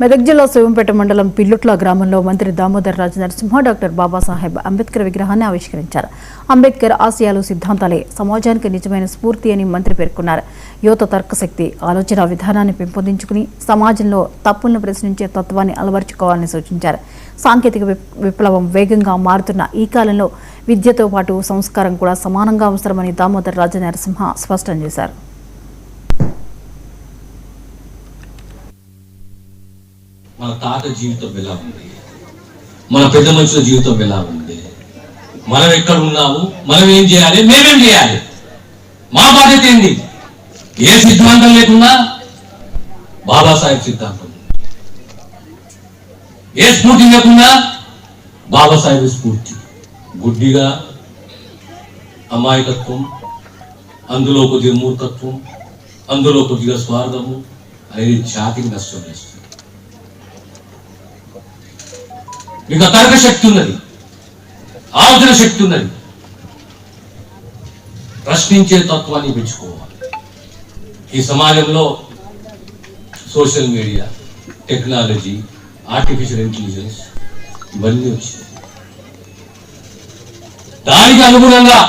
మెదక్ జిల్లా శివంపేట మండలం పిల్లుట్ల గ్రామంలో మంత్రి దామోదర్ రాజ నరసింహ డాక్టర్ బాబాసాహెబ్ అంబేద్కర్ విగ్రహాన్ని ఆవిష్కరించారు. అంబేద్కర్ ఆశయాలు సిద్ధాంతాలే సమాజానికి నిజమైన స్ఫూర్తి అని మంత్రి పేర్కొన్నారు. యువత తర్కశక్తి, ఆలోచన విధానాన్ని పెంపొందించుకుని సమాజంలో తప్పులను ప్రశ్నించే తత్వాన్ని అలవర్చుకోవాలని సూచించారు. సాంకేతిక విప్లవం వేగంగా మారుతున్న ఈ కాలంలో విద్యతో పాటు సంస్కారం కూడా సమానంగా అవసరమని దామోదర్ రాజ నరసింహ స్పష్టం చేశారు. మన తాత జీవితం ఎలా ఉంది, మన పెద్ద మనుషుల జీవితం ఎలా ఉంది, మనం ఎక్కడ ఉన్నాము, మనం ఏం చేయాలి, మేమేం చేయాలి, మా బాధ్యత ఏంటి? ఏ సిద్ధాంతం లేకున్నా బాబాసాహెబ్ సిద్ధాంతం, ఏ స్ఫూర్తి లేకున్నా బాబాసాహెబ్ స్ఫూర్తి. గుడ్డిగా అమాయకత్వం, అందులో కొద్దిగా మూర్ఖత్వం, అందులో కొద్దిగా స్వార్థము అనేది జాతికి నష్టం చేస్తుంది. మీకు తర్క శక్తి ఉన్నది, ఆలోచన శక్తి ఉన్నది, ప్రశ్నించే తత్వాన్ని పెంచుకోవాలి. ఈ సమాజంలో social media, technology, artificial intelligence ఇవన్నీ వచ్చాయి. దానికి అనుగుణంగా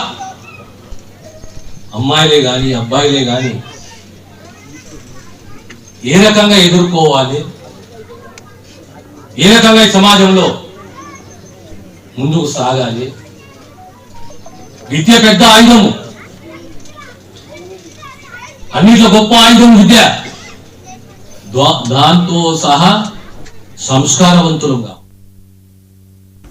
అమ్మాయిలే కానీ అబ్బాయిలే కానీ ఏ రకంగా ఎదుర్కోవాలి, ఏ రకంగా ఈ సమాజంలో ముందుకు సాగాలి. విద్య పెద్ద ఆయుధము, అన్నిట్లో గొప్ప ఆయుధం విద్య. దాంతో సహా సంస్కారవంతులుగా